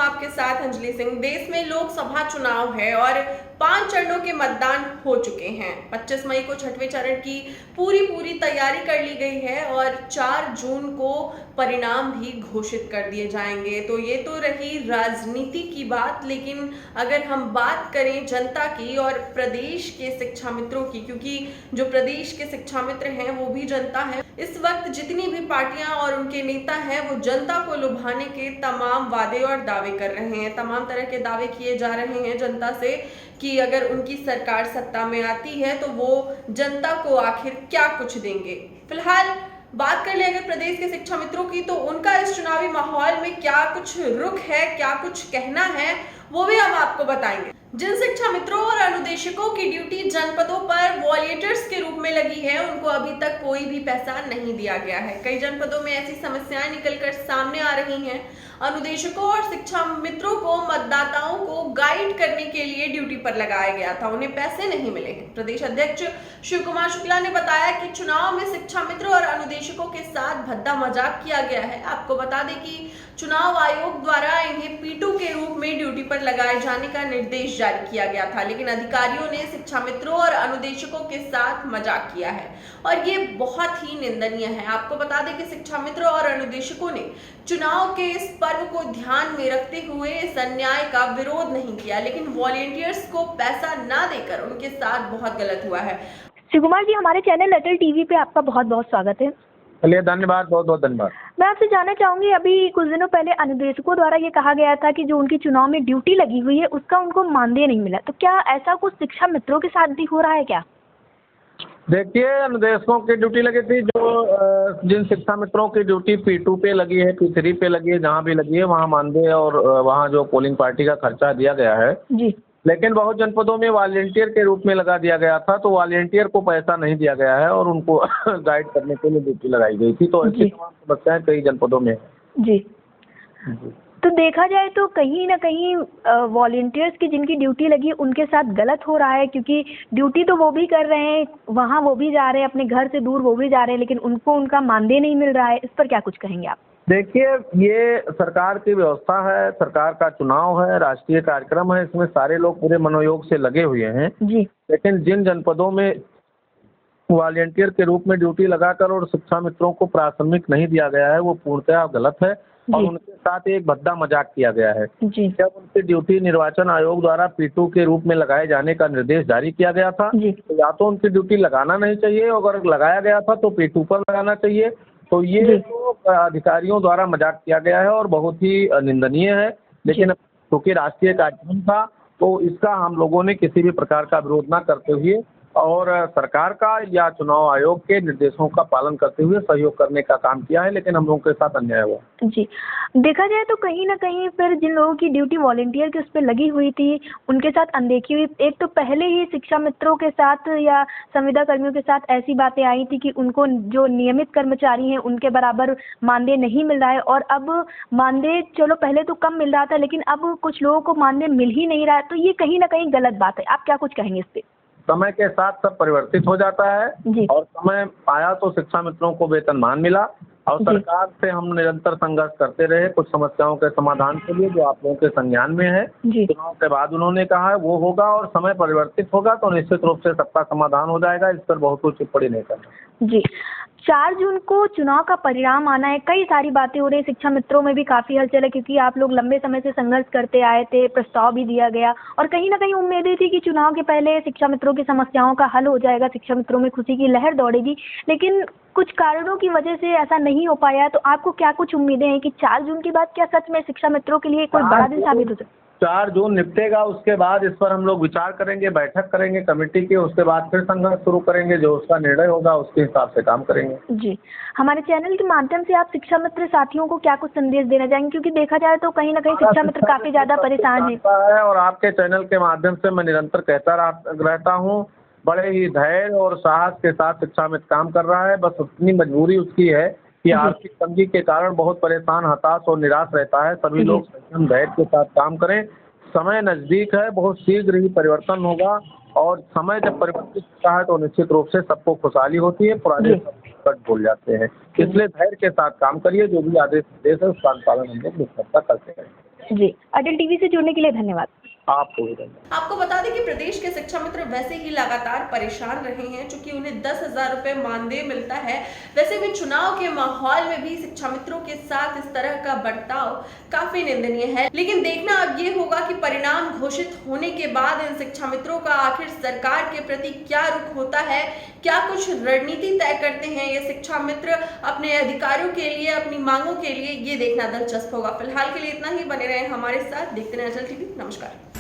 आपके साथ अंजलि सिंह। देश में लोकसभा चुनाव है और 5 चरणों के मतदान हो चुके हैं। 25 मई को छठवें चरण की पूरी तैयारी कर ली गई है और 4 जून को परिणाम भी घोषित कर दिए जाएंगे। तो ये तो रही राजनीति की बात, लेकिन अगर हम बात करें जनता की और प्रदेश के शिक्षा मित्रों की, क्योंकि जो प्रदेश के शिक्षा मित्र हैं वो भी जनता है। इस वक्त जितनी भी पार्टियां और उनके नेता हैं वो जनता को लुभाने के तमाम वादे और दावे कर रहे हैं। तमाम तरह के दावे किए जा रहे हैं जनता से कि अगर उनकी सरकार सत्ता में आती है तो वो जनता को आखिर क्या कुछ देंगे। फिलहाल बात कर ले अगर प्रदेश के शिक्षा मित्रों की, तो उनका इस चुनावी माहौल में क्या कुछ रुख है, क्या कुछ कहना है, वो भी हम आपको बताएंगे। जिन शिक्षा मित्रों और अनुदेशकों की ड्यूटी जनपदों पर वॉलंटियर्स के रूप में लगी है, उनको अभी तक कोई भी पैसा नहीं दिया गया है। कई जनपदों में ऐसी समस्याएं निकलकर सामने आ रही हैं। अनुदेशकों और शिक्षा मित्रों को मतदाताओं को गाइड करने के लिए ड्यूटी पर लगाया गया था, उन्हें पैसे नहीं मिले हैं। प्रदेश अध्यक्ष शिव कुमार शुक्ला ने बताया कि चुनाव में शिक्षा मित्र और अनुदेशकों के साथ भद्दा मजाक किया गया है। आपको बता दें कि चुनाव आयोग द्वारा इन्हें पीटू के रूप में ड्यूटी पर लगाए जाने का निर्देश जारी किया गया था, लेकिन अधिकारियों ने शिक्षा मित्रों और अनुदेशकों के साथ मजाक किया है और ये बहुत ही निंदनीय है। आपको बता दें कि शिक्षा मित्रों और अनुदेशकों ने चुनाव के इस पर्व को ध्यान में रखते हुए इस अन्याय का विरोध नहीं किया, लेकिन वॉलंटियर्स को पैसा ना देकर उनके साथ बहुत गलत हुआ है। शिव कुमार जी, हमारे चैनल अटल टीवी पे आपका बहुत बहुत स्वागत है। चलिए, धन्यवाद, बहुत बहुत धन्यवाद। मैं आपसे जानना चाहूंगी, अभी कुछ दिनों पहले अनुदेशकों द्वारा ये कहा गया था कि जो उनकी चुनाव में ड्यूटी लगी हुई है उसका उनको मानदेय नहीं मिला, तो क्या ऐसा कुछ शिक्षा मित्रों के साथ भी हो रहा है क्या? देखिए, अनुदेशकों की ड्यूटी लगी थी, जो जिन शिक्षा मित्रों की ड्यूटी P2 पे लगी है, P3 पे लगी है, जहाँ भी लगी है वहाँ मानदेय और वहाँ जो पोलिंग पार्टी का खर्चा दिया गया है जी। लेकिन बहुत जनपदों में वॉलंटियर के रूप में लगा दिया गया था, तो वॉलंटियर को पैसा नहीं दिया गया है और उनको गाइड करने के लिए ड्यूटी लगाई गई थी। तो ऐसी तमाम समस्याएं कई जनपदों में है। जी। तो देखा जाए तो कहीं ना कहीं वॉलंटियर्स की जिनकी ड्यूटी लगी उनके साथ गलत हो रहा है, क्योंकि ड्यूटी तो वो भी कर रहे हैं, वहाँ वो भी जा रहे हैं, अपने घर से दूर वो भी जा रहे हैं, लेकिन उनको उनका मानदेय नहीं मिल रहा है। इस पर क्या कुछ कहेंगे आप? देखिए, ये सरकार की व्यवस्था है, सरकार का चुनाव है, राष्ट्रीय कार्यक्रम है, इसमें सारे लोग पूरे मनोयोग से लगे हुए हैं जी। लेकिन जिन जनपदों में वॉलंटियर के रूप में ड्यूटी लगाकर और शिक्षा मित्रों को प्राथमिक नहीं दिया गया है वो पूर्णतः गलत है और उनके साथ एक भद्दा मजाक किया गया है। जब उनकी ड्यूटी निर्वाचन आयोग द्वारा P2 के रूप में लगाए जाने का निर्देश जारी किया गया था, तो या तो उनकी ड्यूटी लगाना नहीं चाहिए, अगर लगाया गया था तो P2 पर लगाना चाहिए। तो ये तो अधिकारियों द्वारा मजाक किया गया है और बहुत ही निंदनीय है, लेकिन क्योंकि राष्ट्रीय कार्यक्रम था तो इसका हम लोगों ने किसी भी प्रकार का विरोध न करते हुए और सरकार का या चुनाव आयोग के निर्देशों का पालन करते हुए सहयोग करने का काम किया है, लेकिन हम लोगों के साथ अन्याय हुआ। जी। देखा जाए तो कहीं ना कहीं फिर जिन लोगों की ड्यूटी वॉलंटियर के उस पर लगी हुई थी उनके साथ अनदेखी हुई। एक तो पहले ही शिक्षा मित्रों के साथ या संविदा कर्मियों के साथ ऐसी बातें आई थी कि उनको जो नियमित कर्मचारी हैं उनके बराबर मानदेय नहीं मिल रहा है, और अब मानदेय चलो पहले तो कम मिल रहा था लेकिन अब कुछ लोगों को मानदेय मिल ही नहीं रहा है, तो ये कहीं ना कहीं गलत बात है। आप क्या कुछ कहेंगे इस पे? समय के साथ सब परिवर्तित हो जाता है और समय आया तो शिक्षा मित्रों को वेतनमान मिला और सरकार से हम निरंतर संघर्ष करते रहे कुछ समस्याओं के समाधान के लिए जो आप लोगों के संज्ञान में है। चुनाव के बाद उन्होंने कहा है वो होगा और समय परिवर्तित होगा तो निश्चित रूप से सबका समाधान हो जाएगा, इस पर बहुत कुछ टिप्पणी नहीं करना। जी। 4 जून को चुनाव का परिणाम आना है, कई सारी बातें हो रही है, शिक्षा मित्रों में भी काफ़ी हलचल है क्योंकि आप लोग लंबे समय से संघर्ष करते आए थे, प्रस्ताव भी दिया गया और कहीं ना कहीं उम्मीदें थी कि चुनाव के पहले शिक्षा मित्रों की समस्याओं का हल हो जाएगा, शिक्षा मित्रों में खुशी की लहर दौड़ेगी, लेकिन कुछ कारणों की वजह से ऐसा नहीं हो पाया। तो आपको क्या कुछ उम्मीदें हैं कि 4 जून के बाद क्या सच में शिक्षा मित्रों के लिए कोई बड़ा दिन साबित हो सकता है? 4 जून निपटेगा, उसके बाद इस पर हम लोग विचार करेंगे, बैठक करेंगे कमेटी की, उसके बाद फिर संघर्ष शुरू करेंगे, जो उसका निर्णय होगा उसके हिसाब से काम करेंगे। जी। हमारे चैनल के माध्यम से आप शिक्षा मित्र साथियों को क्या कुछ संदेश देना चाहेंगे, क्योंकि देखा जाए तो कहीं ना कहीं शिक्षा मित्र काफी ज्यादा परेशान है और आपके चैनल के माध्यम से मैं निरंतर कहता रहता हूँ, बड़े ही धैर्य और साहस के साथ शिक्षा मित्र काम कर रहा है। बस उतनी मजबूरी उसकी है कि आर्थिक तंगी के कारण बहुत परेशान, हताश और निराश रहता है। सभी लोग संयम धैर्य के साथ काम करें, समय नजदीक है, बहुत शीघ्र ही परिवर्तन होगा और समय जब परिवर्तित होता है तो निश्चित रूप से सबको खुशहाली होती है, पुराने कट भूल जाते हैं। इसलिए धैर्य के साथ काम करिए, जो भी आदेश निर्देश है उसका पालन हम लोग निष्ठा करते हैं। जी, अटल टीवी से जुड़ने के लिए धन्यवाद। आपको भी धन्यवाद। आपको बता दें कि प्रदेश के शिक्षा मित्र वैसे ही लगातार परेशान रहे हैं, चूंकि उन्हें 10,000 रुपए मानदेय मिलता है। वैसे भी चुनाव के माहौल में भी शिक्षा मित्रों के साथ इस तरह का बर्ताव काफी निंदनीय है। लेकिन देखना अब ये होगा कि परिणाम घोषित होने के बाद इन शिक्षा मित्रों का आखिर सरकार के प्रति क्या रुख होता है, क्या कुछ रणनीति तय करते हैं ये शिक्षा मित्र अपने अधिकारों के लिए, अपनी मांगों के लिए, ये देखना दिलचस्प होगा। फिलहाल के लिए इतना ही। बने रहे हमारे साथ, देखते रहें अटल टीवी। नमस्कार।